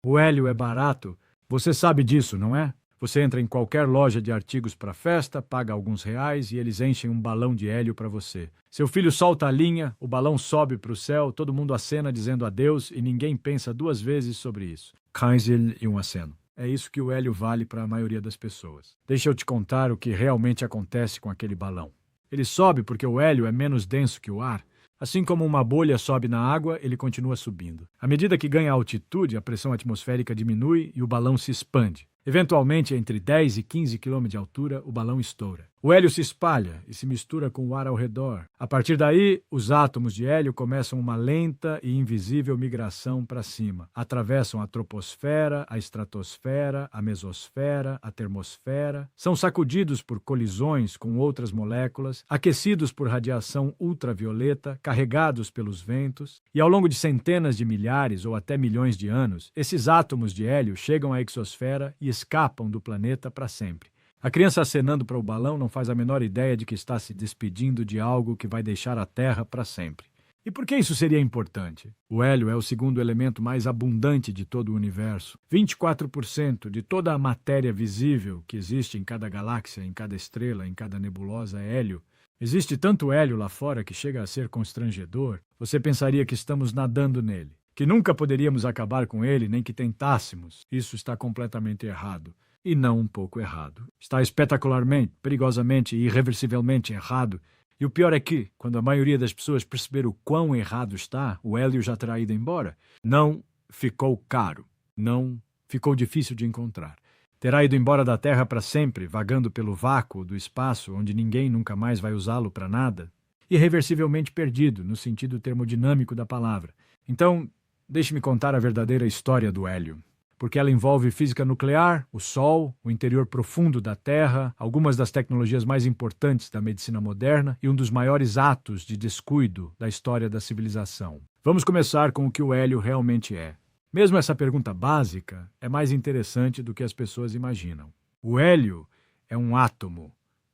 O hélio é barato. Você sabe disso, não é? Você entra em qualquer loja de artigos para festa, paga alguns reais e eles enchem um balão de hélio para você. Seu filho solta a linha, o balão sobe para o céu, todo mundo acena dizendo adeus e ninguém pensa duas vezes sobre isso. Kaiser e um aceno. É isso que o hélio vale para a maioria das pessoas. Deixa eu te contar o que realmente acontece com aquele balão. Ele sobe porque o hélio é menos denso que o ar. Assim como uma bolha sobe na água, ele continua subindo. À medida que ganha altitude, a pressão atmosférica diminui e o balão se expande. Eventualmente, entre 10 e 15 km de altura, o balão estoura. O hélio se espalha e se mistura com o ar ao redor. A partir daí, os átomos de hélio começam uma lenta e invisível migração para cima. Atravessam a troposfera, a estratosfera, a mesosfera, a termosfera. São sacudidos por colisões com outras moléculas, aquecidos por radiação ultravioleta, carregados pelos ventos. E ao longo de centenas de milhares ou até milhões de anos, esses átomos de hélio chegam à exosfera e escapam do planeta para sempre. A criança acenando para o balão não faz a menor ideia de que está se despedindo de algo que vai deixar a Terra para sempre. E por que isso seria importante? O hélio é o segundo elemento mais abundante de todo o universo. 24% de toda a matéria visível que existe em cada galáxia, em cada estrela, em cada nebulosa é hélio. Existe tanto hélio lá fora que chega a ser constrangedor. Você pensaria que estamos nadando nele, que nunca poderíamos acabar com ele, nem que tentássemos. Isso está completamente errado. E não um pouco errado. Está espetacularmente, perigosamente e irreversivelmente errado. E o pior é que, quando a maioria das pessoas perceber o quão errado está, o hélio já terá ido embora. Não ficou caro. Não ficou difícil de encontrar. Terá ido embora da Terra para sempre, vagando pelo vácuo do espaço, onde ninguém nunca mais vai usá-lo para nada. Irreversivelmente perdido, no sentido termodinâmico da palavra. Então, deixe-me contar a verdadeira história do hélio. Porque ela envolve física nuclear, o Sol, o interior profundo da Terra, algumas das tecnologias mais importantes da medicina moderna e um dos maiores atos de descuido da história da civilização. Vamos começar com o que o hélio realmente é. Mesmo essa pergunta básica é mais interessante do que as pessoas imaginam. O hélio é um átomo,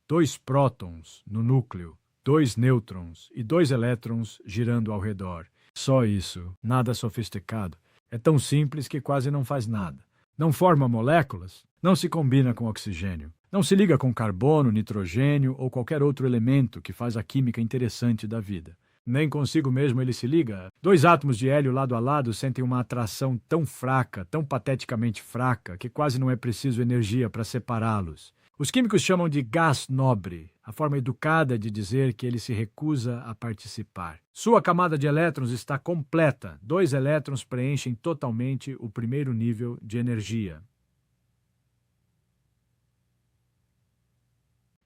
2 prótons no núcleo, 2 nêutrons e 2 elétrons girando ao redor. Só isso, nada sofisticado. É tão simples que quase não faz nada. Não forma moléculas, não se combina com oxigênio, não se liga com carbono, nitrogênio ou qualquer outro elemento que faz a química interessante da vida. Nem consigo mesmo ele se liga. 2 átomos de hélio lado a lado sentem uma atração tão fraca, tão pateticamente fraca, que quase não é preciso energia para separá-los. Os químicos chamam de gás nobre, a forma educada de dizer que ele se recusa a participar. Sua camada de elétrons está completa. 2 elétrons preenchem totalmente o primeiro nível de energia.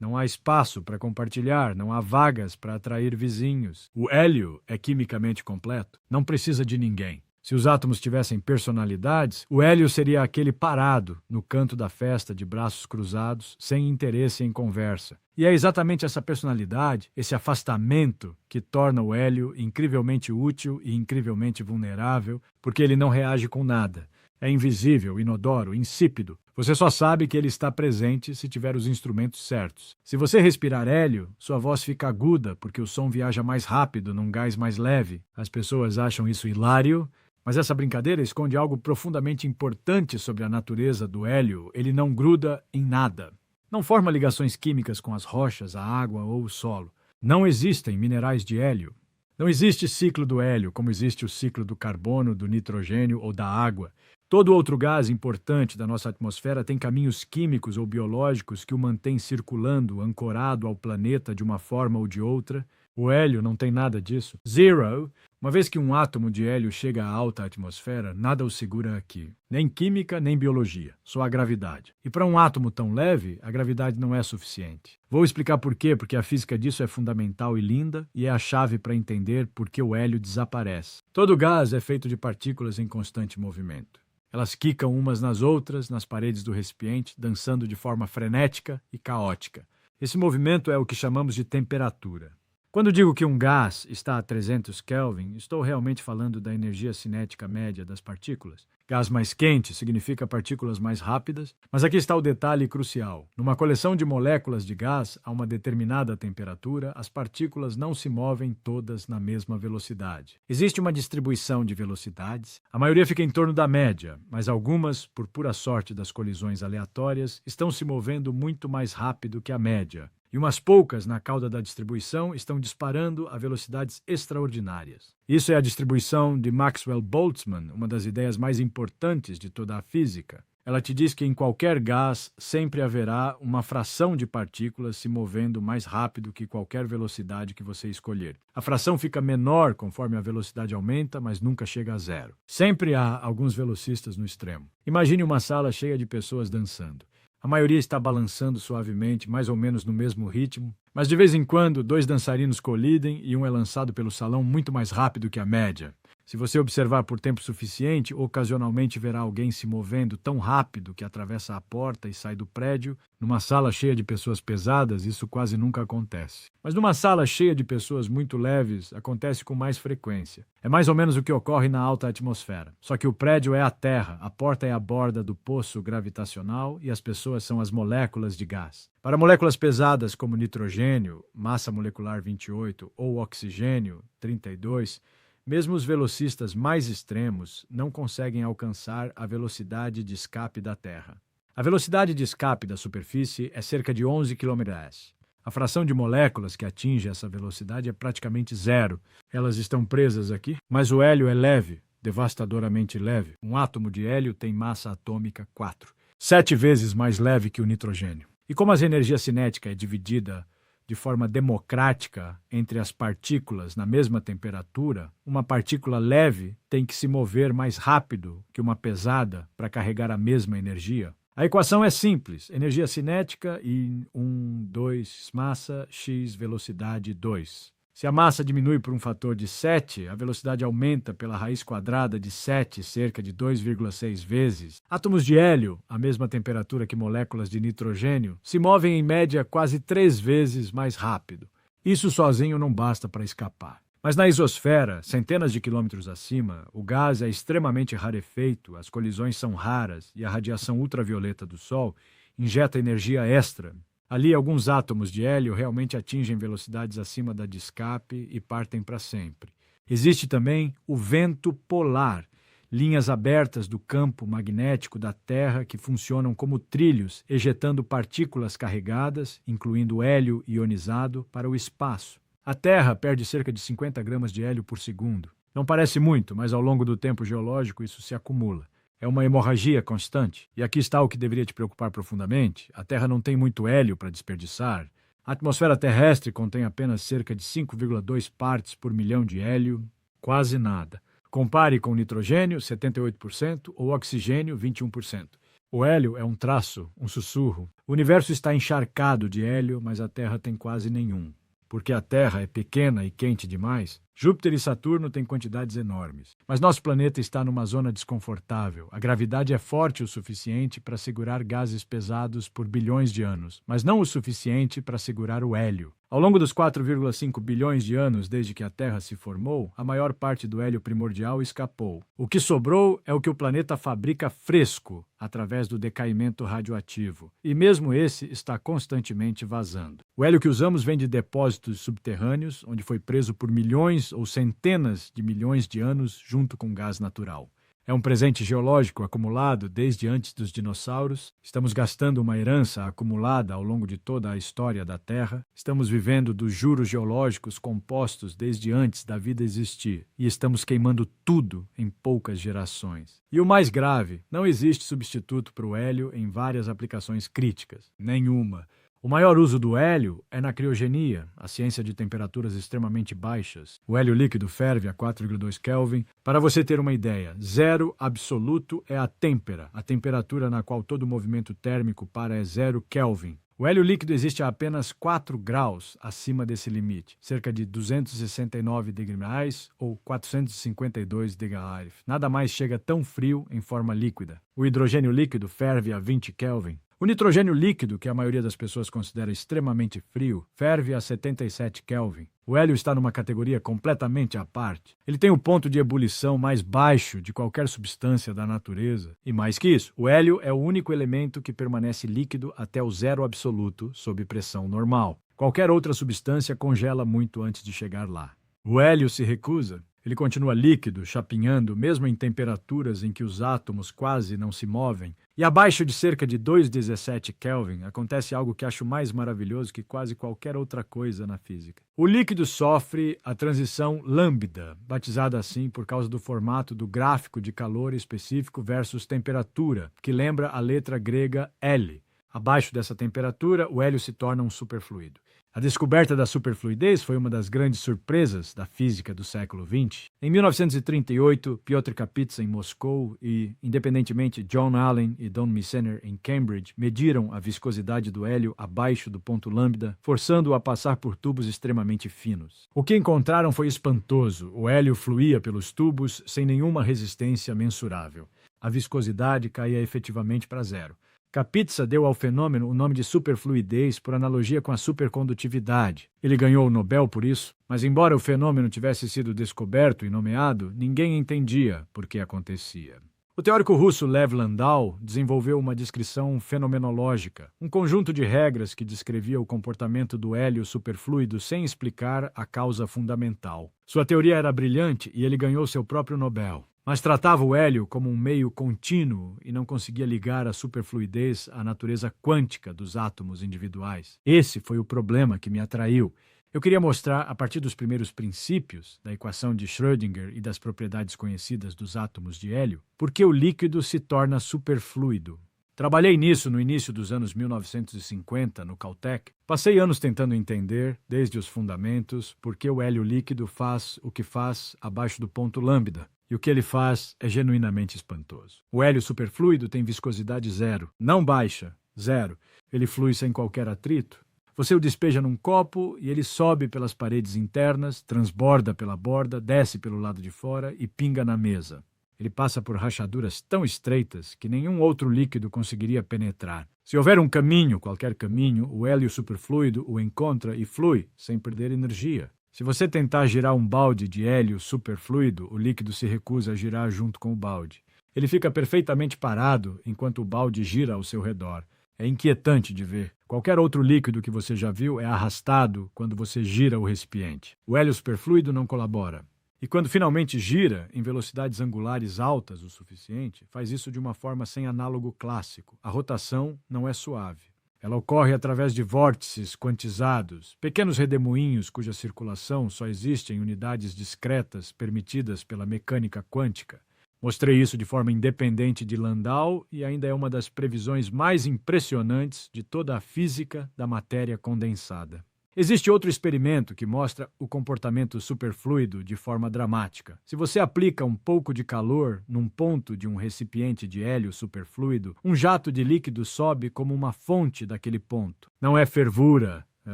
Não há espaço para compartilhar, não há vagas para atrair vizinhos. O hélio é quimicamente completo, não precisa de ninguém. Se os átomos tivessem personalidades, o hélio seria aquele parado no canto da festa de braços cruzados, sem interesse em conversa. E é exatamente essa personalidade, esse afastamento, que torna o hélio incrivelmente útil e incrivelmente vulnerável, porque ele não reage com nada. É invisível, inodoro, insípido. Você só sabe que ele está presente se tiver os instrumentos certos. Se você respirar hélio, sua voz fica aguda porque o som viaja mais rápido num gás mais leve. As pessoas acham isso hilário, mas essa brincadeira esconde algo profundamente importante sobre a natureza do hélio. Ele não gruda em nada. Não forma ligações químicas com as rochas, a água ou o solo. Não existem minerais de hélio. Não existe ciclo do hélio, como existe o ciclo do carbono, do nitrogênio ou da água. Todo outro gás importante da nossa atmosfera tem caminhos químicos ou biológicos que o mantêm circulando, ancorado ao planeta de uma forma ou de outra. O hélio não tem nada disso. Zero. Uma vez que um átomo de hélio chega à alta atmosfera, nada o segura aqui. Nem química, nem biologia. Só a gravidade. E para um átomo tão leve, a gravidade não é suficiente. Vou explicar por quê, porque a física disso é fundamental e linda, e é a chave para entender por que o hélio desaparece. Todo gás é feito de partículas em constante movimento. Elas quicam umas nas outras, nas paredes do recipiente, dançando de forma frenética e caótica. Esse movimento é o que chamamos de temperatura. Quando digo que um gás está a 300 Kelvin, estou realmente falando da energia cinética média das partículas, Gás mais quente significa partículas mais rápidas, mas aqui está o detalhe crucial. Numa coleção de moléculas de gás a uma determinada temperatura, as partículas não se movem todas na mesma velocidade. Existe uma distribuição de velocidades, a maioria fica em torno da média, mas algumas, por pura sorte das colisões aleatórias, estão se movendo muito mais rápido que a média. E umas poucas, na cauda da distribuição, estão disparando a velocidades extraordinárias. Isso é a distribuição de Maxwell-Boltzmann, uma das ideias mais importantes de toda a física. Ela te diz que em qualquer gás sempre haverá uma fração de partículas se movendo mais rápido que qualquer velocidade que você escolher. A fração fica menor conforme a velocidade aumenta, mas nunca chega a zero. Sempre há alguns velocistas no extremo. Imagine uma sala cheia de pessoas dançando. A maioria está balançando suavemente, mais ou menos no mesmo ritmo, mas de vez em quando 2 dançarinos colidem e um é lançado pelo salão muito mais rápido que a média. Se você observar por tempo suficiente, ocasionalmente verá alguém se movendo tão rápido que atravessa a porta e sai do prédio. Numa sala cheia de pessoas pesadas, isso quase nunca acontece. Mas numa sala cheia de pessoas muito leves, acontece com mais frequência. É mais ou menos o que ocorre na alta atmosfera. Só que o prédio é a Terra, a porta é a borda do poço gravitacional e as pessoas são as moléculas de gás. Para moléculas pesadas como nitrogênio, massa molecular 28, ou oxigênio, 32, mesmo os velocistas mais extremos não conseguem alcançar a velocidade de escape da Terra. A velocidade de escape da superfície é cerca de 11 km/s. A fração de moléculas que atinge essa velocidade é praticamente zero. Elas estão presas aqui, mas o hélio é leve, devastadoramente leve. Um átomo de hélio tem massa atômica 4, 7 vezes mais leve que o nitrogênio. E como a energia cinética é dividida de forma democrática entre as partículas na mesma temperatura, uma partícula leve tem que se mover mais rápido que uma pesada para carregar a mesma energia. A equação é simples: energia cinética e 2 massa x velocidade 2. Se a massa diminui por um fator de 7, a velocidade aumenta pela raiz quadrada de 7, cerca de 2,6 vezes. Átomos de hélio, à mesma temperatura que moléculas de nitrogênio, se movem em média quase 3 vezes mais rápido. Isso sozinho não basta para escapar. Mas na isosfera, centenas de quilômetros acima, o gás é extremamente rarefeito, as colisões são raras e a radiação ultravioleta do Sol injeta energia extra. Ali, alguns átomos de hélio realmente atingem velocidades acima da de escape e partem para sempre. Existe também o vento polar, linhas abertas do campo magnético da Terra que funcionam como trilhos, ejetando partículas carregadas, incluindo hélio ionizado, para o espaço. A Terra perde cerca de 50 gramas de hélio por segundo. Não parece muito, mas ao longo do tempo geológico isso se acumula. É uma hemorragia constante. E aqui está o que deveria te preocupar profundamente. A Terra não tem muito hélio para desperdiçar. A atmosfera terrestre contém apenas cerca de 5,2 partes por milhão de hélio, quase nada. Compare com o nitrogênio, 78%, ou oxigênio, 21%. O hélio é um traço, um sussurro. O universo está encharcado de hélio, mas a Terra tem quase nenhum. Porque a Terra é pequena e quente demais, Júpiter e Saturno têm quantidades enormes. Mas nosso planeta está numa zona desconfortável. A gravidade é forte o suficiente para segurar gases pesados por bilhões de anos, mas não o suficiente para segurar o hélio. Ao longo dos 4,5 bilhões de anos desde que a Terra se formou, a maior parte do hélio primordial escapou. O que sobrou é o que o planeta fabrica fresco, através do decaimento radioativo. E mesmo esse está constantemente vazando. O hélio que usamos vem de depósitos subterrâneos, onde foi preso por milhões ou centenas de milhões de anos junto com gás natural. É um presente geológico acumulado desde antes dos dinossauros. Estamos gastando uma herança acumulada ao longo de toda a história da Terra. Estamos vivendo dos juros geológicos compostos desde antes da vida existir. E estamos queimando tudo em poucas gerações. E o mais grave, não existe substituto para o hélio em várias aplicações críticas. Nenhuma. O maior uso do hélio é na criogenia, a ciência de temperaturas extremamente baixas. O hélio líquido ferve a 4,2 Kelvin. Para você ter uma ideia, zero absoluto é a têmpera. A temperatura na qual todo movimento térmico para é 0 Kelvin. O hélio líquido existe a apenas 4 graus acima desse limite, cerca de 269 degrees ou 452 degrees. Nada mais chega tão frio em forma líquida. O hidrogênio líquido ferve a 20 Kelvin. O nitrogênio líquido, que a maioria das pessoas considera extremamente frio, ferve a 77 Kelvin. O hélio está numa categoria completamente à parte. Ele tem o ponto de ebulição mais baixo de qualquer substância da natureza. E mais que isso, o hélio é o único elemento que permanece líquido até o zero absoluto sob pressão normal. Qualquer outra substância congela muito antes de chegar lá. O hélio se recusa. Ele continua líquido, chapinhando, mesmo em temperaturas em que os átomos quase não se movem. E abaixo de cerca de 2,17 Kelvin acontece algo que acho mais maravilhoso que quase qualquer outra coisa na física. O líquido sofre a transição lambda, batizada assim por causa do formato do gráfico de calor específico versus temperatura, que lembra a letra grega L. Abaixo dessa temperatura, o hélio se torna um superfluido. A descoberta da superfluidez foi uma das grandes surpresas da física do século XX. Em 1938, Piotr Kapitsa, em Moscou, e, independentemente, John Allen e Don Meissner, em Cambridge, mediram a viscosidade do hélio abaixo do ponto lambda, forçando-o a passar por tubos extremamente finos. O que encontraram foi espantoso. O hélio fluía pelos tubos sem nenhuma resistência mensurável. A viscosidade caía efetivamente para zero. Kapitsa deu ao fenômeno o nome de superfluidez por analogia com a supercondutividade. Ele ganhou o Nobel por isso, mas embora o fenômeno tivesse sido descoberto e nomeado, ninguém entendia por que acontecia. O teórico russo Lev Landau desenvolveu uma descrição fenomenológica, um conjunto de regras que descrevia o comportamento do hélio superfluido sem explicar a causa fundamental. Sua teoria era brilhante e ele ganhou seu próprio Nobel. Mas tratava o hélio como um meio contínuo e não conseguia ligar a superfluidez à natureza quântica dos átomos individuais. Esse foi o problema que me atraiu. Eu queria mostrar, a partir dos primeiros princípios da equação de Schrödinger e das propriedades conhecidas dos átomos de hélio, por que o líquido se torna superfluido. Trabalhei nisso no início dos anos 1950, no Caltech. Passei anos tentando entender, desde os fundamentos, por que o hélio líquido faz o que faz abaixo do ponto lambda. E o que ele faz é genuinamente espantoso. O hélio superfluido tem viscosidade zero, não baixa, zero. Ele flui sem qualquer atrito. Você o despeja num copo e ele sobe pelas paredes internas, transborda pela borda, desce pelo lado de fora e pinga na mesa. Ele passa por rachaduras tão estreitas que nenhum outro líquido conseguiria penetrar. Se houver um caminho, qualquer caminho, o hélio superfluido o encontra e flui sem perder energia. Se você tentar girar um balde de hélio superfluido, o líquido se recusa a girar junto com o balde. Ele fica perfeitamente parado enquanto o balde gira ao seu redor. É inquietante de ver. Qualquer outro líquido que você já viu é arrastado quando você gira o recipiente. O hélio superfluido não colabora. E quando finalmente gira, em velocidades angulares altas o suficiente, faz isso de uma forma sem análogo clássico. A rotação não é suave. Ela ocorre através de vórtices quantizados, pequenos redemoinhos cuja circulação só existe em unidades discretas permitidas pela mecânica quântica. Mostrei isso de forma independente de Landau e ainda é uma das previsões mais impressionantes de toda a física da matéria condensada. Existe outro experimento que mostra o comportamento superfluido de forma dramática. Se você aplica um pouco de calor num ponto de um recipiente de hélio superfluido, um jato de líquido sobe como uma fonte daquele ponto. Não é fervura,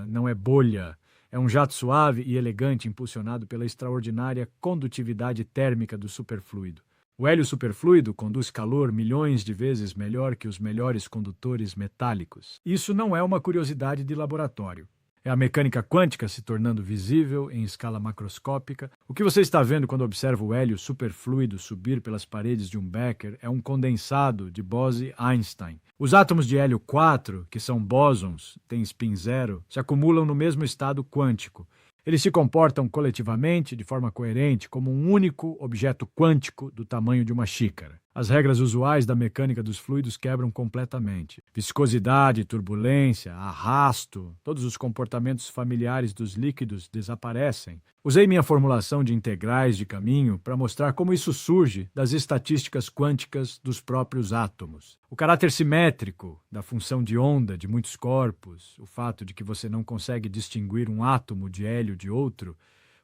não é bolha. É um jato suave e elegante impulsionado pela extraordinária condutividade térmica do superfluido. O hélio superfluido conduz calor milhões de vezes melhor que os melhores condutores metálicos. Isso não é uma curiosidade de laboratório. É a mecânica quântica se tornando visível em escala macroscópica. O que você está vendo quando observa o hélio superfluido subir pelas paredes de um becker é um condensado de Bose-Einstein. Os átomos de hélio 4, que são bósons, têm spin zero, se acumulam no mesmo estado quântico. Eles se comportam coletivamente, de forma coerente, como um único objeto quântico do tamanho de uma xícara. As regras usuais da mecânica dos fluidos quebram completamente. Viscosidade, turbulência, arrasto, todos os comportamentos familiares dos líquidos desaparecem. Usei minha formulação de integrais de caminho para mostrar como isso surge das estatísticas quânticas dos próprios átomos. O caráter simétrico da função de onda de muitos corpos, o fato de que você não consegue distinguir um átomo de hélio de outro,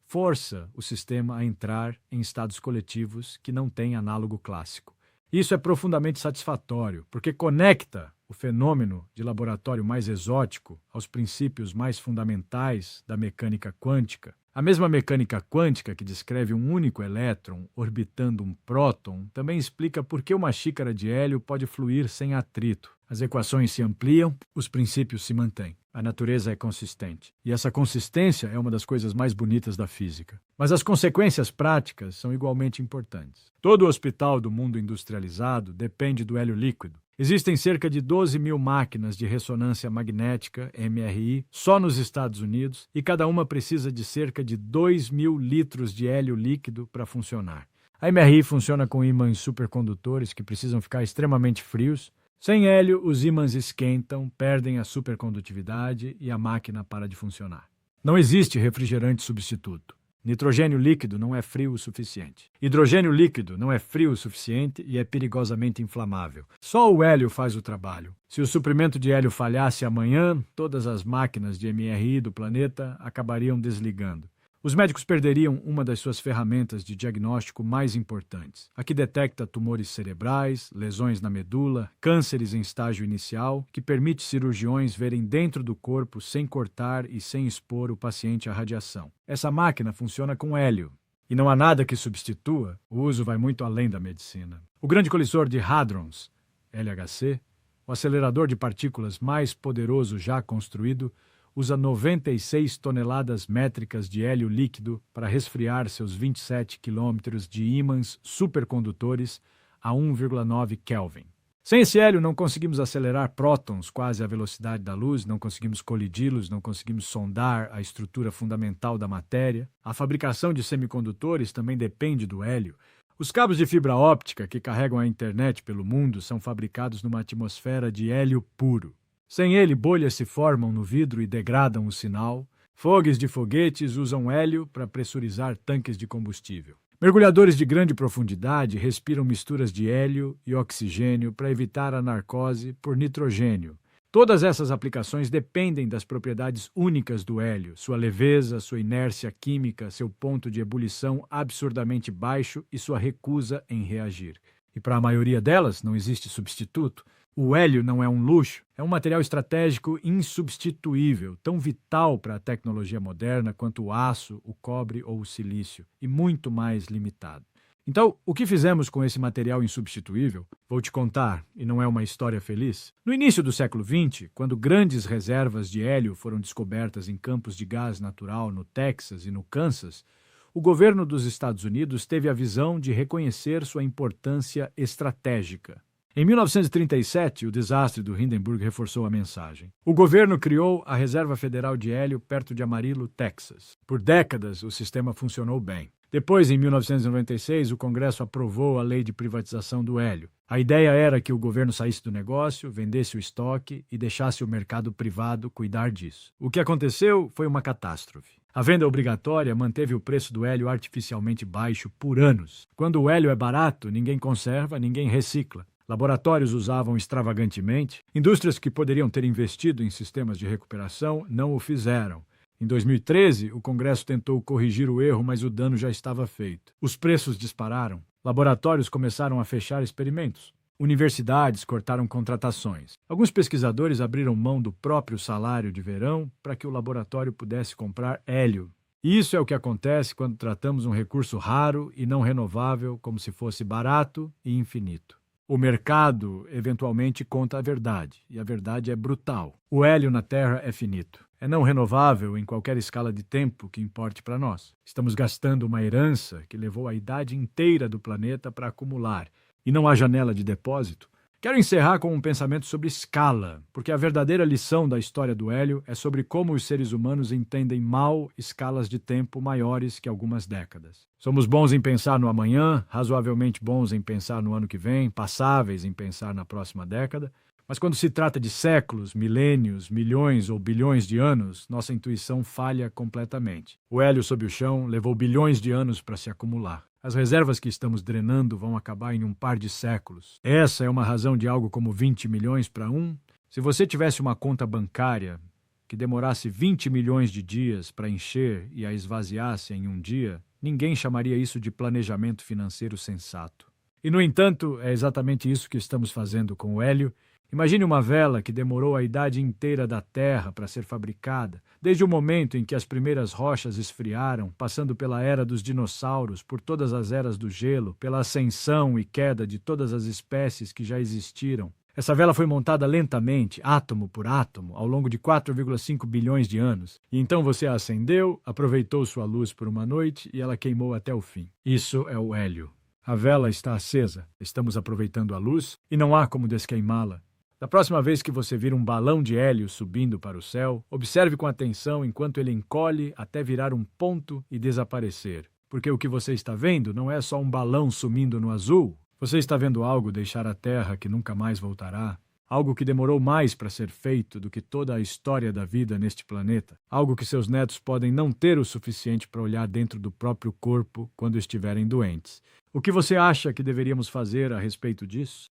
força o sistema a entrar em estados coletivos que não têm análogo clássico. Isso é profundamente satisfatório, porque conecta o fenômeno de laboratório mais exótico aos princípios mais fundamentais da mecânica quântica. A mesma mecânica quântica que descreve um único elétron orbitando um próton também explica por que uma xícara de hélio pode fluir sem atrito. As equações se ampliam, os princípios se mantêm. A natureza é consistente. E essa consistência é uma das coisas mais bonitas da física. Mas as consequências práticas são igualmente importantes. Todo hospital do mundo industrializado depende do hélio líquido. Existem cerca de 12 mil máquinas de ressonância magnética, MRI, só nos Estados Unidos, e cada uma precisa de cerca de 2 mil litros de hélio líquido para funcionar. A MRI funciona com ímãs supercondutores que precisam ficar extremamente frios. Sem hélio, os ímãs esquentam, perdem a supercondutividade e a máquina para de funcionar. Não existe refrigerante substituto. Nitrogênio líquido não é frio o suficiente. Hidrogênio líquido não é frio o suficiente e é perigosamente inflamável. Só o hélio faz o trabalho. Se o suprimento de hélio falhasse amanhã, todas as máquinas de MRI do planeta acabariam desligando. Os médicos perderiam uma das suas ferramentas de diagnóstico mais importantes, a que detecta tumores cerebrais, lesões na medula, cânceres em estágio inicial, que permite cirurgiões verem dentro do corpo sem cortar e sem expor o paciente à radiação. Essa máquina funciona com hélio, e não há nada que substitua, o uso vai muito além da medicina. O grande colisor de hadrons, LHC, o acelerador de partículas mais poderoso já construído, usa 96 toneladas métricas de hélio líquido para resfriar seus 27 quilômetros de ímãs supercondutores a 1,9 Kelvin. Sem esse hélio, não conseguimos acelerar prótons quase à velocidade da luz, não conseguimos colidi-los, não conseguimos sondar a estrutura fundamental da matéria. A fabricação de semicondutores também depende do hélio. Os cabos de fibra óptica que carregam a internet pelo mundo são fabricados numa atmosfera de hélio puro. Sem ele, bolhas se formam no vidro e degradam o sinal. Fogues de foguetes usam hélio para pressurizar tanques de combustível. Mergulhadores de grande profundidade respiram misturas de hélio e oxigênio para evitar a narcose por nitrogênio. Todas essas aplicações dependem das propriedades únicas do hélio, sua leveza, sua inércia química, seu ponto de ebulição absurdamente baixo e sua recusa em reagir. E para a maioria delas não existe substituto. O hélio não é um luxo, é um material estratégico insubstituível, tão vital para a tecnologia moderna quanto o aço, o cobre ou o silício, e muito mais limitado. Então, o que fizemos com esse material insubstituível? Vou te contar, e não é uma história feliz. No início do século XX, quando grandes reservas de hélio foram descobertas em campos de gás natural no Texas e no Kansas, o governo dos Estados Unidos teve a visão de reconhecer sua importância estratégica. Em 1937, o desastre do Hindenburg reforçou a mensagem. O governo criou a Reserva Federal de Hélio perto de Amarillo, Texas. Por décadas, o sistema funcionou bem. Depois, em 1996, o Congresso aprovou a lei de privatização do hélio. A ideia era que o governo saísse do negócio, vendesse o estoque e deixasse o mercado privado cuidar disso. O que aconteceu foi uma catástrofe. A venda obrigatória manteve o preço do hélio artificialmente baixo por anos. Quando o hélio é barato, ninguém conserva, ninguém recicla. Laboratórios usavam extravagantemente. Indústrias que poderiam ter investido em sistemas de recuperação não o fizeram. Em 2013, o Congresso tentou corrigir o erro, mas o dano já estava feito. Os preços dispararam. Laboratórios começaram a fechar experimentos. Universidades cortaram contratações. Alguns pesquisadores abriram mão do próprio salário de verão para que o laboratório pudesse comprar hélio. E isso é o que acontece quando tratamos um recurso raro e não renovável como se fosse barato e infinito. O mercado, eventualmente, conta a verdade, e a verdade é brutal. O hélio na Terra é finito. É não renovável em qualquer escala de tempo que importe para nós. Estamos gastando uma herança que levou a idade inteira do planeta para acumular, e não há janela de depósito. Quero encerrar com um pensamento sobre escala, porque a verdadeira lição da história do hélio é sobre como os seres humanos entendem mal escalas de tempo maiores que algumas décadas. Somos bons em pensar no amanhã, razoavelmente bons em pensar no ano que vem, passáveis em pensar na próxima década, mas quando se trata de séculos, milênios, milhões ou bilhões de anos, nossa intuição falha completamente. O hélio sob o chão levou bilhões de anos para se acumular. As reservas que estamos drenando vão acabar em um par de séculos. Essa é uma razão de algo como 20 milhões para um? Se você tivesse uma conta bancária que demorasse 20 milhões de dias para encher e a esvaziasse em um dia, ninguém chamaria isso de planejamento financeiro sensato. E, no entanto, é exatamente isso que estamos fazendo com o hélio. Imagine uma vela que demorou a idade inteira da Terra para ser fabricada, desde o momento em que as primeiras rochas esfriaram, passando pela era dos dinossauros, por todas as eras do gelo, pela ascensão e queda de todas as espécies que já existiram. Essa vela foi montada lentamente, átomo por átomo, ao longo de 4,5 bilhões de anos. E então você a acendeu, aproveitou sua luz por uma noite e ela queimou até o fim. Isso é o hélio. A vela está acesa, estamos aproveitando a luz e não há como desqueimá-la. Da próxima vez que você vir um balão de hélio subindo para o céu, observe com atenção enquanto ele encolhe até virar um ponto e desaparecer. Porque o que você está vendo não é só um balão sumindo no azul. Você está vendo algo deixar a Terra que nunca mais voltará. Algo que demorou mais para ser feito do que toda a história da vida neste planeta. Algo que seus netos podem não ter o suficiente para olhar dentro do próprio corpo quando estiverem doentes. O que você acha que deveríamos fazer a respeito disso?